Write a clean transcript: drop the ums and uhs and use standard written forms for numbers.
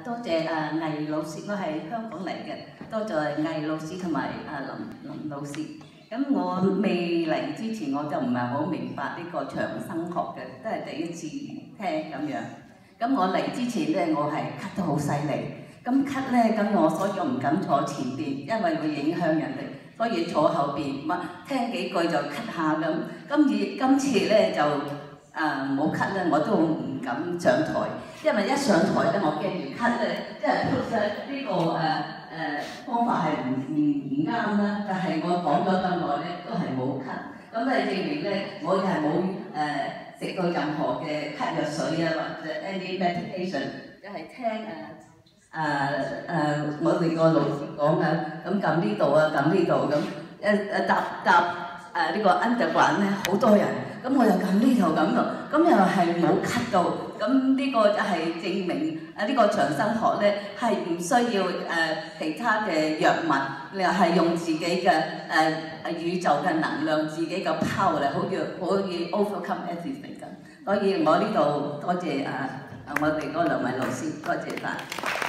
多謝魏老師，我係香港嚟嘅，多謝魏老師同埋林老師。咁我未嚟之前我就唔係好明白呢個長生學嘅，都係第一次聽咁樣。咁我嚟之前咧，我係咳得好犀利。咁咳咧，所以我唔敢坐前邊，因為會影響人哋，所以坐後邊，聽幾句就咳下咁。今次咧就冇咳咧，我都唔敢上台，因為一上台咧，我驚住咳咧，即係呢個方法係唔啱啦。但係我講咗咁耐咧，都係冇咳。咁咧證明咧，我係冇食過任何嘅咳藥水啊，或者 any medication， 就係聽我哋個老師講咁撳呢度啊，撳呢度咁搭呢個 underground 咧，好多人，咁我又撳呢度撳度，咁又係冇咳到，咁呢個就係證明呢個長生學咧係唔需要其他嘅藥物，你又係用自己嘅宇宙嘅能量，自己嘅 power 嚟可以 overcome everything 咁。所以我呢度多謝我哋嗰兩位老師，多謝晒。